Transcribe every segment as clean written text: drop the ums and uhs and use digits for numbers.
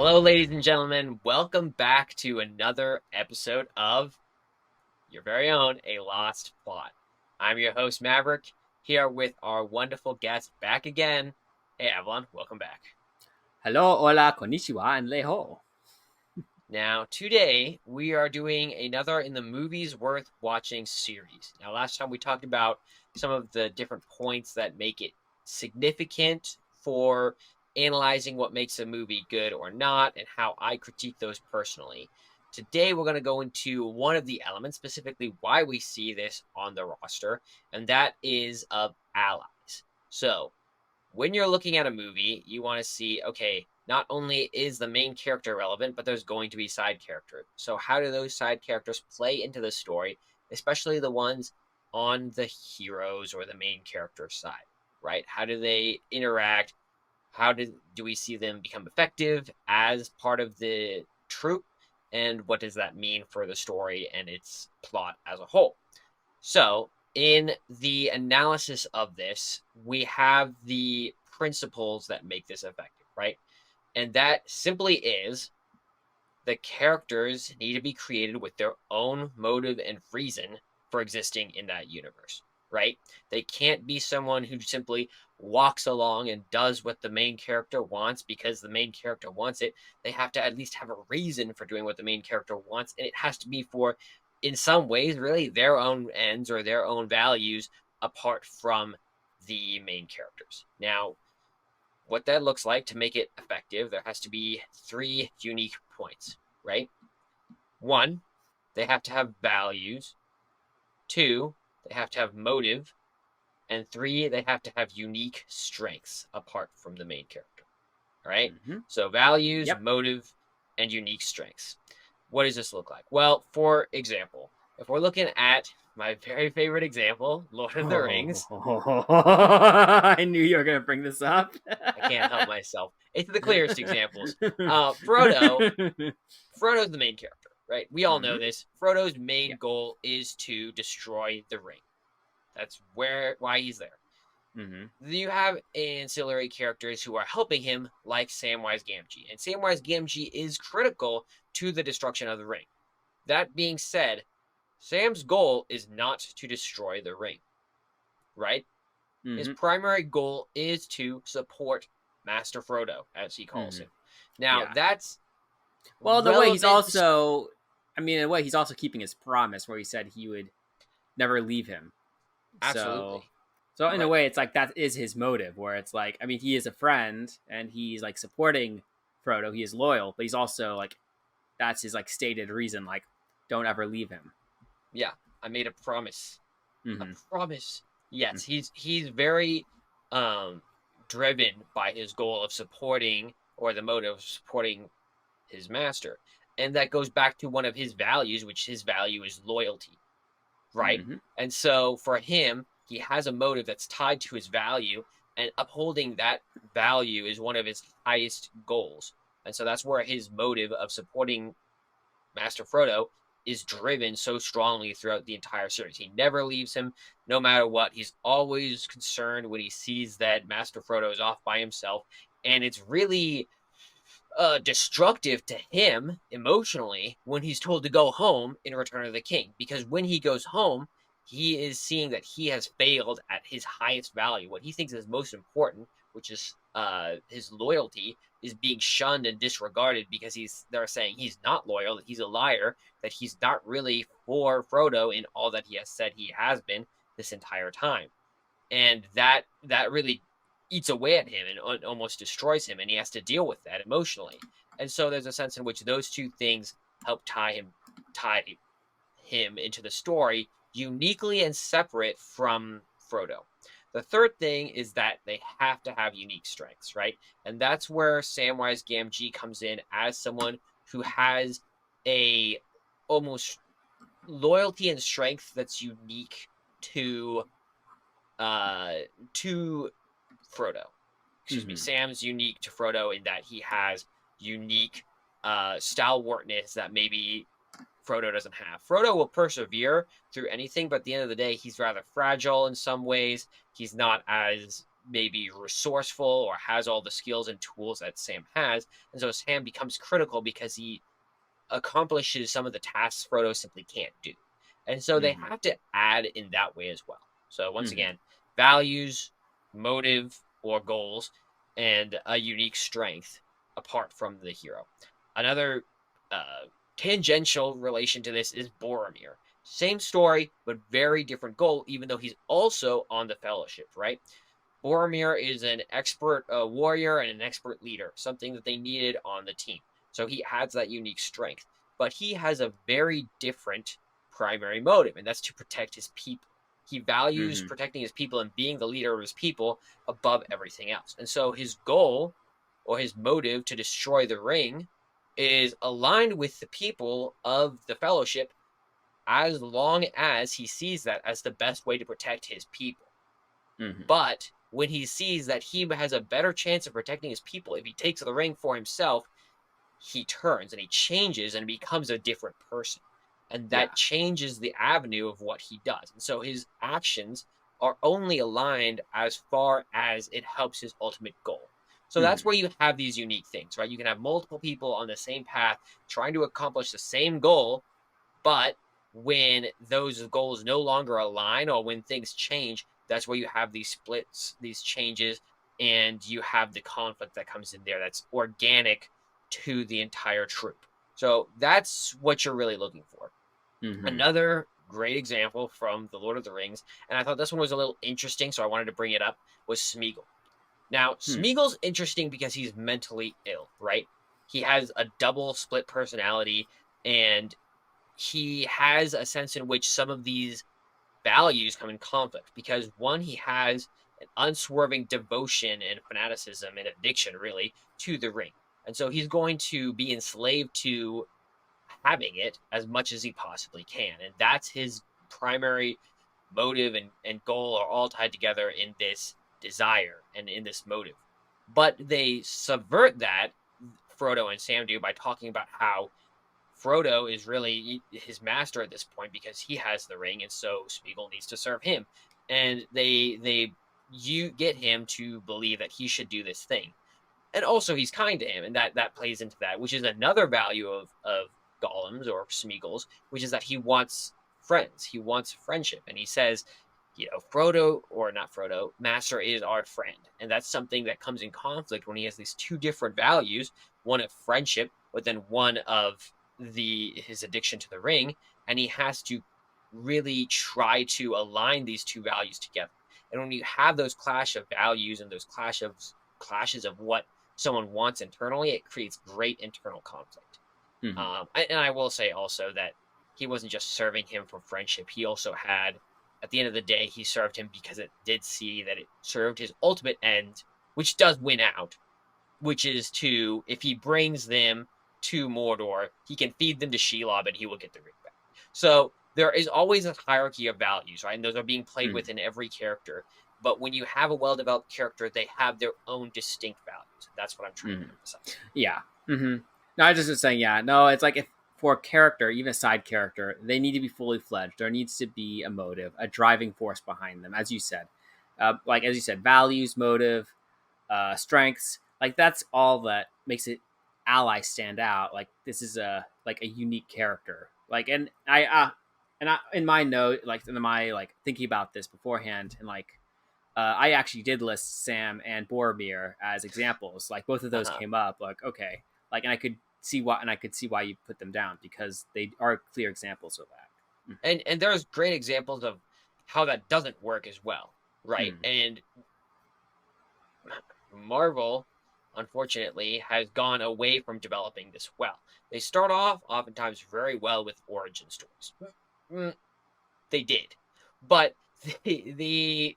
Hello, ladies and gentlemen. Welcome back to another episode of your very own A Lost Plot. I'm your host, Maverick, here with our wonderful guest back again. Hey, Avalon, welcome back. Hello, hola, konnichiwa, and leho. Now, today we are doing another in the movies worth watching series. Now, last time we talked about some of the different points that make it significant for analyzing what makes a movie good or not and how I critique those personally. Today, we're going to go into one of the elements, specifically why we see this on the roster, and that is of allies. So, when you're looking at a movie, you want to see, okay, not only is the main character relevant, but there's going to be side characters. So how do those side characters play into the story, especially the ones on the heroes or the main character side, right? How do they interact? How do we see them become effective as part of the troupe? And what does that mean for the story and its plot as a whole? So, in the analysis of this, we have the principles that make this effective, right? And that simply is the characters need to be created with their own motive and reason for existing in that universe, right? They can't be someone who simply walks along and does what the main character wants because the main character wants it. They have to at least have a reason for doing what the main character wants, and it has to be for, in some ways, really their own ends or their own values apart from the main characters. Now, what that looks like to make it effective, there has to be three unique points, right? One, they have to have values. Two, they have to have motive. And three, they have to have unique strengths apart from the main character. All right? So values, Yep. motive, and unique strengths. What does this look like? Well, for example, if we're looking at my very favorite example, Lord of the Rings. I knew you were going to bring this up. I can't help myself. It's the clearest examples. Frodo's the main character, right? We all know this. Frodo's main goal is to destroy the ring. That's why he's there. You have ancillary characters who are helping him, like Samwise Gamgee. And Samwise Gamgee is critical to the destruction of the ring. That being said, Sam's goal is not to destroy the ring, right? His primary goal is to support Master Frodo, as he calls him. Now, that's well, the way he's also, in a way, he's also keeping his promise where he said he would never leave him. Absolutely. So in a way, it's like that is his motive, where it's like, he is a friend and he's like supporting Frodo. He is loyal, but he's also like, that's his like stated reason, like, don't ever leave him. Yeah, I made a promise. A promise. Yes, he's very driven by his goal of supporting, or the motive of supporting his master. And that goes back to one of his values, which his value is loyalty, right? And so for him, he has a motive that's tied to his value, and upholding that value is one of his highest goals. And so that's where his motive of supporting Master Frodo is driven so strongly throughout the entire series. He never leaves him, no matter what. He's always concerned when he sees that Master Frodo is off by himself, and it's really destructive to him emotionally when he's told to go home in Return of the King, because when he goes home, he is seeing that he has failed at his highest value. What he thinks is most important, which is his loyalty, is being shunned and disregarded because they're saying he's not loyal, that he's a liar, that he's not really for Frodo in all that he has said he has been this entire time. And that really eats away at him and almost destroys him, and he has to deal with that emotionally. And so there's a sense in which those two things help tie him into the story, uniquely and separate from Frodo. The third thing is that they have to have unique strengths, right? And that's where Samwise Gamgee comes in as someone who has a almost loyalty and strength that's unique to Frodo. Excuse me. Sam's unique to Frodo in that he has unique stalwartness that maybe Frodo doesn't have. Frodo will persevere through anything, but at the end of the day, he's rather fragile in some ways. He's not as maybe resourceful or has all the skills and tools that Sam has. And so Sam becomes critical because he accomplishes some of the tasks Frodo simply can't do. And so they Mm-hmm. have to add in that way as well. So once Mm-hmm. again, values, motive, or goals, and a unique strength apart from the hero. Another tangential relation to this is Boromir. Same story, but very different goal, even though he's also on the Fellowship, right? Boromir is an expert warrior and an expert leader, something that they needed on the team. So he adds that unique strength. But he has a very different primary motive, and that's to protect his people. He values Mm-hmm. protecting his people and being the leader of his people above everything else. And so his goal or his motive to destroy the ring is aligned with the people of the Fellowship as long as he sees that as the best way to protect his people. Mm-hmm. But when he sees that he has a better chance of protecting his people if he takes the ring for himself, he turns and he changes and becomes a different person. And Yeah. that changes the avenue of what he does. And so his actions are only aligned as far as it helps his ultimate goal. So that's Mm-hmm. where you have these unique things, right? You can have multiple people on the same path trying to accomplish the same goal, but when those goals no longer align or when things change, that's where you have these splits, these changes, and you have the conflict that comes in there that's organic to the entire troop. So that's what you're really looking for. Mm-hmm. Another great example from The Lord of the Rings, and I thought this one was a little interesting, so I wanted to bring it up, was Smeagol. Now, Hmm. Smeagol's interesting because he's mentally ill, right? He has a double split personality, and he has a sense in which some of these values come in conflict because one, he has an unswerving devotion and fanaticism and addiction, really, to the ring. And so he's going to be enslaved to having it as much as he possibly can. And that's his primary motive and goal are all tied together in this desire and in this motive. But they subvert that, Frodo and Sam do, by talking about how Frodo is really his master at this point because he has the ring, and so Smeagol needs to serve him. And they you get him to believe that he should do this thing, and also he's kind to him, and that plays into that, which is another value of Gollum's or Smeagol's, which is that he wants friends, he wants friendship, and he says, Frodo or not Frodo, Master is our friend, and that's something that comes in conflict when he has these two different values, one of friendship, but then one of his addiction to the ring, and he has to really try to align these two values together. And when you have those clash of values and those clashes of what someone wants internally, it creates great internal conflict. Mm-hmm. And I will say also that he wasn't just serving him for friendship. He also had, at the end of the day, he served him because it did see that it served his ultimate end, which does win out, which is to, if he brings them to Mordor, he can feed them to Shelob and he will get the ring back. So there is always a hierarchy of values, right? And those are being played Mm-hmm. with in every character. But when you have a well-developed character, they have their own distinct values. That's what I'm trying to Mm-hmm. emphasize. Yeah. Mm-hmm. No, I just was saying, yeah. No, it's like if for a character, even a side character, they need to be fully fledged. There needs to be a motive, a driving force behind them, as you said. Like as you said, values, motive, strengths. Like that's all that makes it ally stand out. Like this is a unique character. Like and I in my note, like in my like thinking about this beforehand, and like I actually did list Sam and Boromir as examples. Like both of those Uh-huh. came up. Like okay, like and I could see why you put them down because they are clear examples of that. And there's great examples of how that doesn't work as well, right? Mm-hmm. And Marvel, unfortunately, has gone away from developing this well. They start off oftentimes very well with origin stories. Mm, they did, but the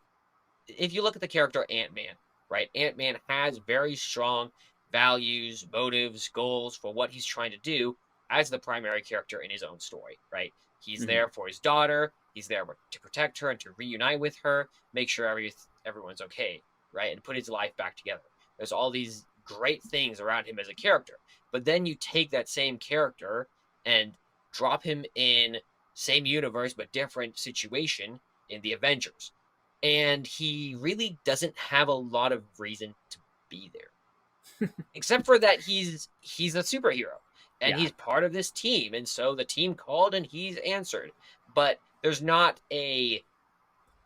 if you look at the character Ant-Man, right? Ant-Man has very strong values, motives, goals for what he's trying to do as the primary character in his own story, right? He's Mm-hmm. there for his daughter. He's there to protect her and to reunite with her, make sure everyone's okay, right? And put his life back together. There's all these great things around him as a character. But then you take that same character and drop him in same universe but different situation in the Avengers and he really doesn't have a lot of reason to be there, except for that he's a superhero and Yeah. he's part of this team, and so the team called and he's answered. But there's not a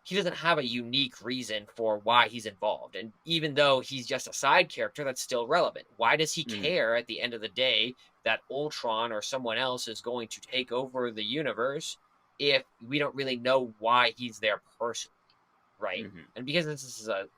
he doesn't have a unique reason for why he's involved. And even though he's just a side character, that's still relevant. Why does he Mm, care at the end of the day that Ultron or someone else is going to take over the universe if we don't really know why he's there personally, right? hmm And because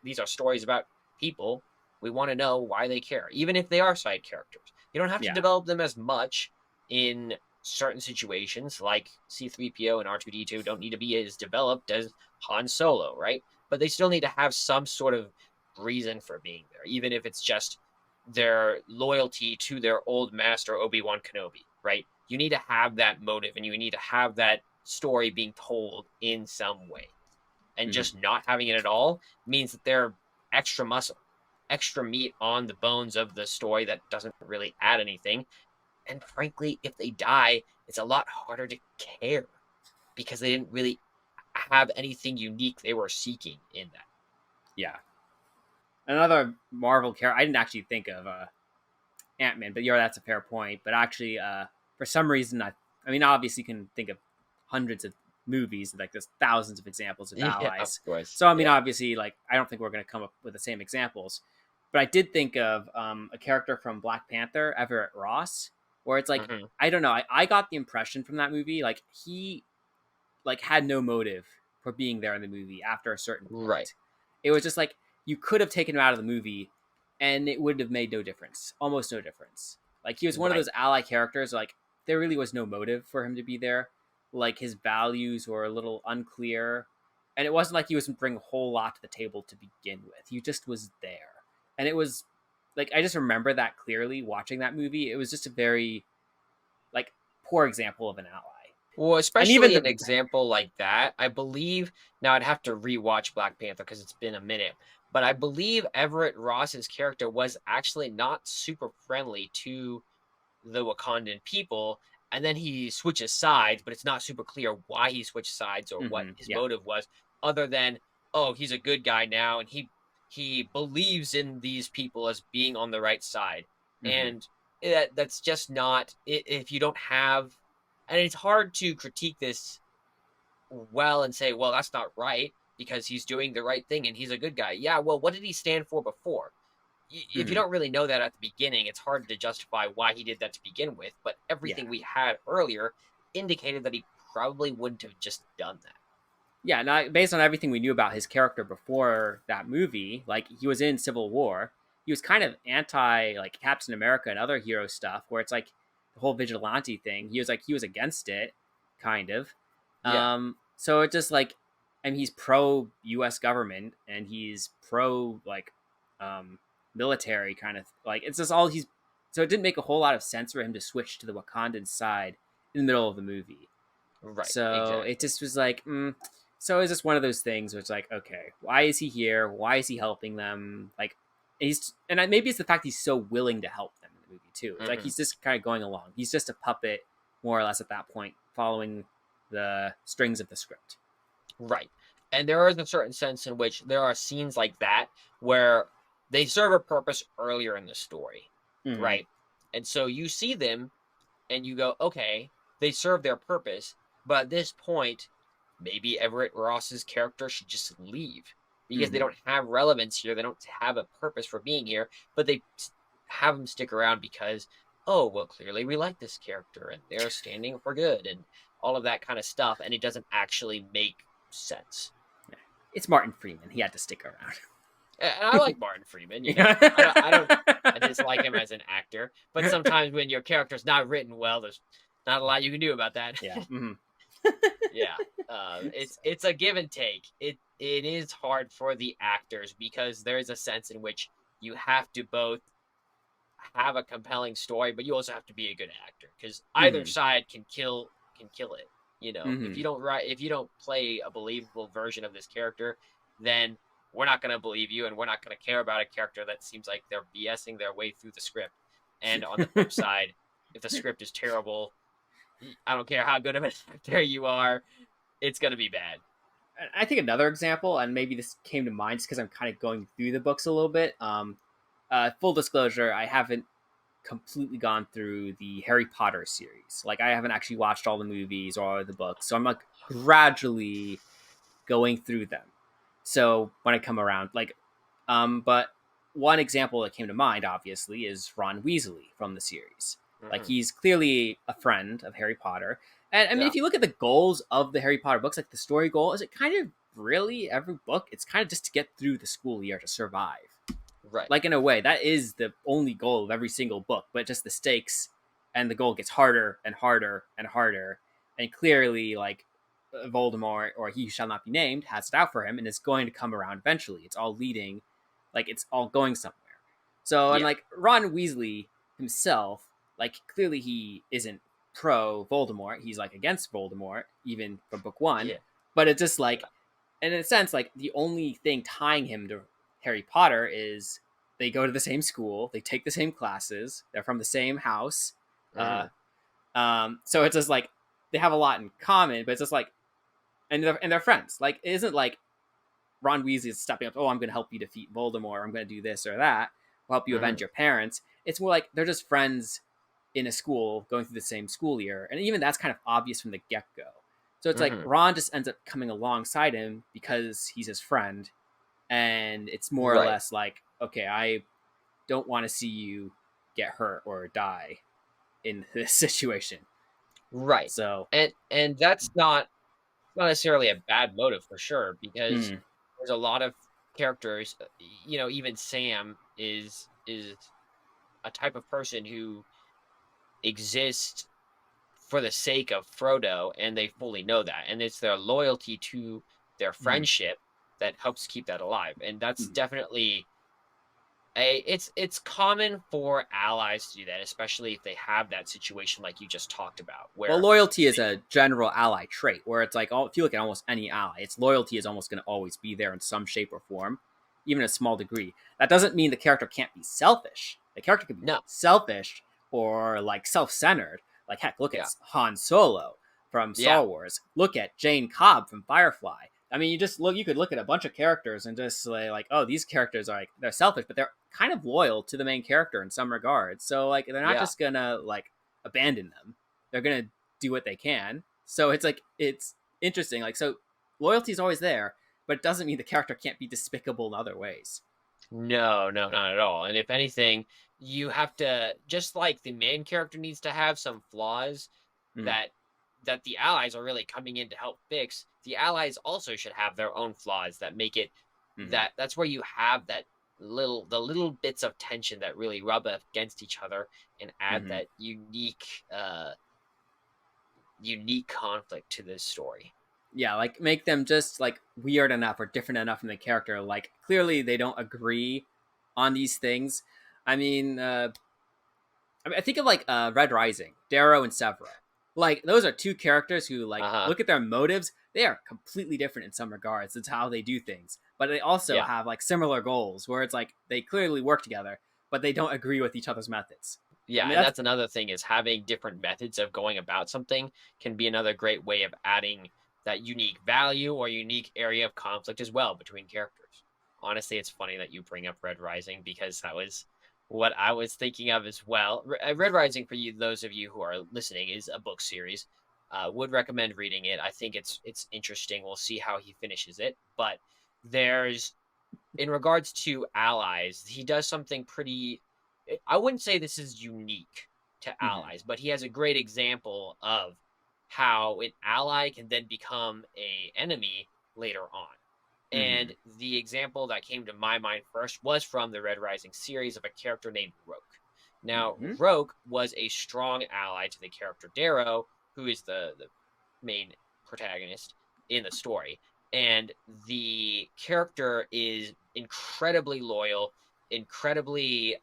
these are stories about people, we want to know why they care, even if they are side characters. You don't have to Yeah. develop them as much in certain situations, like C3PO and R2D2 don't need to be as developed as Han Solo, right? But they still need to have some sort of reason for being there, even if it's just their loyalty to their old master, Obi-Wan Kenobi, right? You need to have that motive and you need to have that story being told in some way. And hmm just not having it at all means that they're extra muscle, extra meat on the bones of the story that doesn't really add anything. And frankly, if they die, it's a lot harder to care because they didn't really have anything unique they were seeking in that. Yeah. Another Marvel character. I didn't actually think of Ant-Man, but that's a fair point. But actually, for some reason, I mean, obviously, you can think of hundreds of movies, like there's thousands of examples of Yeah, of allies. course. So, I mean, Yeah. obviously, like I don't think we're going to come up with the same examples. But I did think of a character from Black Panther, Everett Ross, where it's like Hmm. I don't know. I got the impression from that movie like he like had no motive for being there in the movie after a certain Right. point. It was just like you could have taken him out of the movie and it would have made no difference. Almost no difference. Like he was one of Right. those ally characters, like there really was no motive for him to be there. Like his values were a little unclear. And it wasn't like he was bringing a whole lot to the table to begin with. He just was there. And it was like I just remember that clearly watching that movie. It was just a very like poor example of an ally. Well, And even especially an the example like that, I believe. Now, I'd have to rewatch Black Panther because it's been a minute, but I believe Everett Ross's character was actually not super friendly to the Wakandan people, and then he switches sides, but it's not super clear why he switched sides or what his yeah. motive was, other than oh, he's a good guy now, and he believes in these people as being on the right side, hmm and that's just not if you don't have, and it's hard to critique this well and say, well, that's not right because he's doing the right thing and he's a good guy. Yeah, well, what did he stand for before? If you hmm don't really know that at the beginning, it's hard to justify why he did that to begin with. But Yeah. everything we had earlier indicated that he probably wouldn't have just done that. Yeah. Now, based on everything we knew about his character before that movie, like he was in Civil War, he was kind of anti like Captain America and other hero stuff, where it's like the whole vigilante thing. He was against it, kind of. Yeah, So it just like, and he's pro U.S. government and he's pro like um, military kind of like it's just all he's. So it didn't make a whole lot of sense for him to switch to the Wakandan side in the middle of the movie. right, So it exactly. just was like, so it's just one of those things where it's like, okay, why is he here? Why is he helping them? Like, maybe it's the fact he's so willing to help them in the movie too. It's like Hmm. he's just kind of going along. He's just a puppet, more or less, at that point, following the strings of the script. Right. And there is a certain sense in which there are scenes like that where they serve a purpose earlier in the story, Mm-hmm. right? And so you see them and you go, okay, they serve their purpose, but at this point, maybe Everett Ross's character should just leave because they Mm-hmm. don't have relevance here. They don't have a purpose for being here, but they have him stick around because, oh, well, clearly we like this character and they're standing for good and all of that kind of stuff, and it doesn't actually make sense. It's Martin Freeman. He had to stick around. And I like Martin Freeman, I dislike him as an actor, but sometimes when your character's not written well, there's not a lot you can do about that. Yeah. Mm-hmm. Yeah, it's a give and take. It is hard for the actors because there is a sense in which you have to both have a compelling story, but you also have to be a good actor because either Mm-hmm. side can kill it. You know, Mm-hmm. if you don't play a believable version of this character, then we're not going to believe you, and we're not going to care about a character that seems like they're BSing their way through the script. And on the flip side, if the script is terrible, I don't care how good of an actor you are, it's going to be bad. I think another example, and maybe this came to mind just because I'm kind of going through the books a little bit. Full disclosure, I haven't completely gone through the Harry Potter series. Like, I haven't actually watched all the movies or the books, so I'm like gradually going through them. So when I come around, but one example that came to mind, obviously, is Ron Weasley from the series. Like, Hmm. he's clearly a friend of Harry Potter. And I mean, Yeah. if you look at the goals of the Harry Potter books, like the story goal, is it kind of really every book? It's kind of just to get through the school year to survive. Right. Like, in a way, that is the only goal of every single book, but just the stakes and the goal gets harder and harder and harder. And clearly, like, Voldemort, or he who shall not be named, has it out for him and is going to come around eventually. It's all leading, like, it's all going somewhere. So, and Yeah. like Ron Weasley himself, like, clearly he isn't pro Voldemort. He's like against Voldemort, even from book one. Yeah. But it's just like, and in a sense, like, the only thing tying him to Harry Potter is they go to the same school, they take the same classes, they're from the same house. Uh, Hmm. so it's just like they have a lot in common, but it's just like, and they're friends. Like, it isn't like Ron Weasley is stepping up. Oh, I'm going to help you defeat Voldemort. I'm going to do this or that. I'll help you avenge Hmm. your parents. It's more like they're just friends in a school going through the same school year, and even that's kind of obvious from the get go. So it's like Hmm. Ron just ends up coming alongside him because he's his friend, and it's more or Right. less like, okay, I don't want to see you get hurt or die in this situation. Right. So, And that's not necessarily a bad motive for sure, because mm, there's a lot of characters, even Sam is a type of person who exists for the sake of Frodo, and they fully know that, and it's their loyalty to their mm, friendship that helps keep that alive, and that's mm. definitely it's common for allies to do that, especially if they have that situation like you just talked about, Well, where loyalty is a general ally trait where it's like, if you look at almost any ally, its loyalty is almost going to always be there in some shape or form, even a small degree. That doesn't mean the character can't be selfish. The character can be no, selfish or like self-centered. Like, heck, look at yeah, Han Solo from yeah, Star Wars. Look at Jane Cobb from Firefly. I mean, you could look at a bunch of characters and just say like, oh, these characters are like, they're selfish, but they're kind of loyal to the main character in some regards. So like, they're not yeah. just gonna like abandon them. They're gonna do what they can. So it's like, it's interesting. Like, so loyalty is always there, but it doesn't mean the character can't be despicable in other ways. No, no, not at all. And if anything, you have to, just like the main character needs to have some flaws Mm, that the allies are really coming in to help fix, the allies also should have their own flaws that make it, mm, that's where you have that the little bits of tension that really rub up against each other and add mm. that unique conflict to this story. Yeah, like, make them just like weird enough or different enough from the character. Like, clearly they don't agree on these things. I mean, I think of like Red Rising, Darrow and Severo. Like, those are two characters who, like, Uh-huh. look at their motives. They are completely different in some regards. It's how they do things, but they also Yeah. have like similar goals where it's like they clearly work together, but they don't agree with each other's methods. I Yeah, mean, and that's that's another thing, is having different methods of going about something can be another great way of adding that unique value or unique area of conflict as well between characters. Honestly, it's funny that you bring up Red Rising, because that was what I was thinking of as well. Red Rising, for you, those of you who are listening, is a book series. Would recommend reading it. I think it's interesting. We'll see how he finishes it, but there's, in regards to allies, he does something pretty. I wouldn't say this is unique to mhm, allies, but he has a great example of how an ally can then become a enemy later on. mhm, And the example that came to my mind first was from the Red Rising series of a character named Roke. Now, mhm, Roke was a strong ally to the character Darrow, who is the main protagonist in the story. And the character is incredibly loyal, incredibly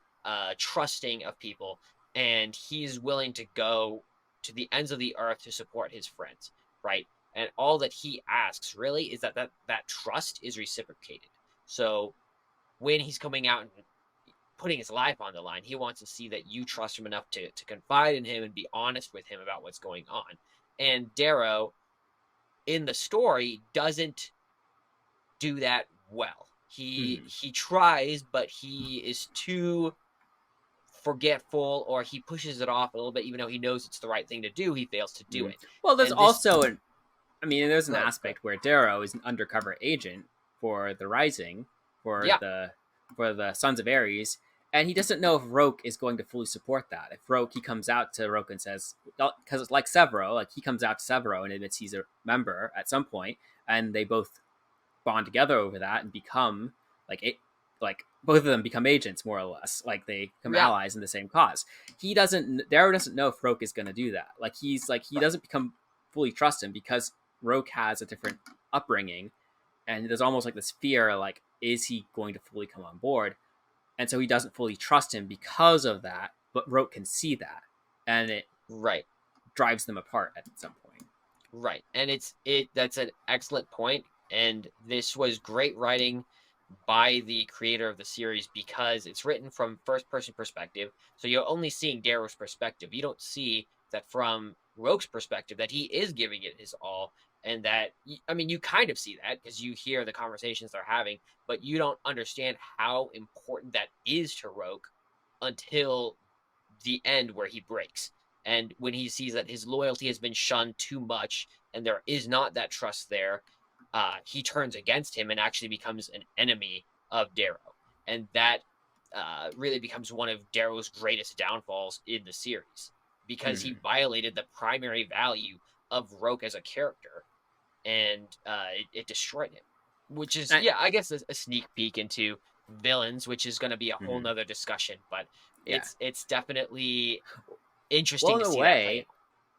trusting of people, and he's willing to go to the ends of the earth to support his friends, right? And all that he asks really is that trust is reciprocated. So when he's coming out and putting his life on the line, he wants to see that you trust him enough to confide in him and be honest with him about what's going on. And Darrow in the story doesn't do that well. He Mhm. he tries, but he is too forgetful, or he pushes it off a little bit, even though he knows it's the right thing to do. He fails to do Mhm. it, Well, there's and this. also there's an Go ahead. Go ahead. aspect where Darrow is an undercover agent for the Rising, for Yeah. the Sons of Ares, and he doesn't know if Roke is going to fully support that. If Roke, he comes out to Roke and says, because it's like Severo, like he comes out to Severo and admits he's a member at some point, and they both bond together over that and become like it, like both of them become agents more or less. Like they become Yeah. allies in the same cause. Darrow doesn't know if Roke is going to do that. Like he Right. doesn't become fully trust him because Roke has a different upbringing, and there's almost like this fear, like is he going to fully come on board? And so he doesn't fully trust him because of that. But Roke can see that, and it Right. drives them apart at some point. Right. And that's an excellent point. And this was great writing by the creator of the series, because it's written from first person perspective. So you're only seeing Darrow's perspective. You don't see that from Roke's perspective, that he is giving it his all. And that, I mean, you kind of see that because you hear the conversations they're having, but you don't understand how important that is to Roke until the end, where he breaks. And when he sees that his loyalty has been shunned too much and there is not that trust there, he turns against him and actually becomes an enemy of Darrow. And that really becomes one of Darrow's greatest downfalls in the series, because he Mm-hmm. violated the primary value of Roke as a character, and it destroyed him. Which is, yeah, I guess a sneak peek into villains, which is going to be a whole Mm-hmm. nother discussion. But Yeah. it's definitely Well, interesting in to a see that play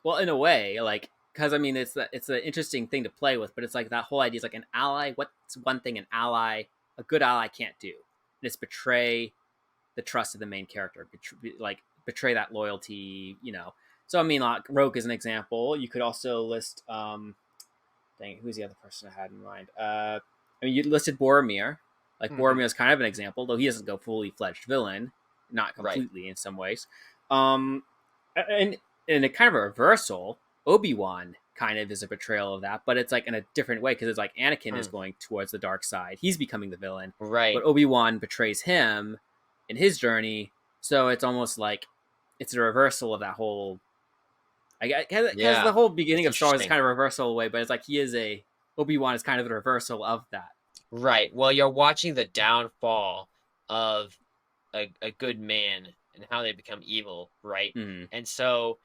way, out. like because it's an interesting thing to play with, but it's like that whole idea is like an ally. What's one thing a good ally can't do? And it's betray the trust of the main character, betray that loyalty. So like Rogue is an example. You could also list dang, who's the other person I had in mind? You listed Boromir. Like Hmm. Boromir is kind of an example, though he doesn't go fully fledged villain, not Right. completely in some ways. Um, and in a kind of a reversal, Obi-Wan kind of is a betrayal of that, but it's like in a different way because it's like Anakin is Hmm. going towards the dark side. He's becoming the villain, but Right. Obi-Wan betrays him in his journey. So it's almost like it's a reversal of that whole because the Yeah. whole It's beginning of Star Wars is interesting. kind of a reversal away, but it's like Obi-Wan is kind of the reversal of that. Right. Well, you're watching the downfall of a good man and how they become evil, right? Mm, And so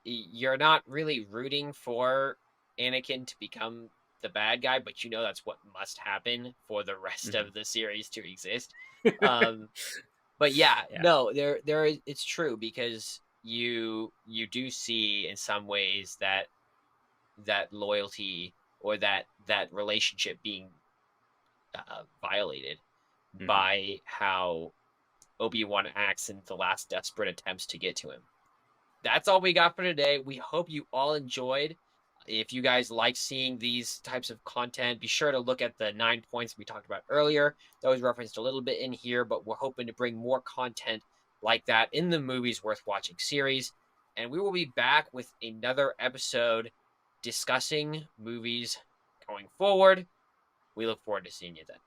you're not really rooting for Anakin to become the bad guy, but you know that's what must happen for the rest mm-hmm. of the series to exist. Um, but yeah, Yeah. no, there is, it's true, because you do see in some ways that loyalty, or that relationship being violated Mm-hmm. by how Obi-Wan acts in the last desperate attempts to get to him. That's all we got for today. We hope you all enjoyed. If you guys like seeing these types of content, be sure to look at the 9 points we talked about earlier. That was referenced a little bit in here, but we're hoping to bring more content like that in the Movies Worth Watching series. And we will be back with another episode discussing movies going forward. We look forward to seeing you then.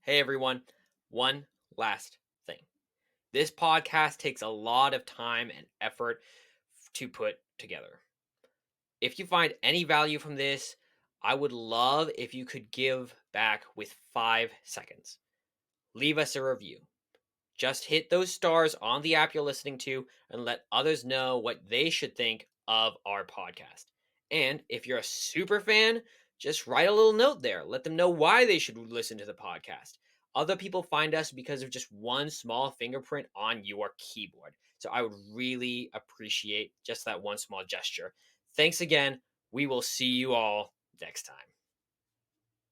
Hey everyone, one last thing. This podcast takes a lot of time and effort to put together. If you find any value from this, I would love if you could give back with 5 seconds. Leave us a review. Just hit those stars on the app you're listening to and let others know what they should think of our podcast. And if you're a super fan, just write a little note there. Let them know why they should listen to the podcast. Other people find us because of just one small fingerprint on your keyboard. So I would really appreciate just that one small gesture. Thanks again. We will see you all next time.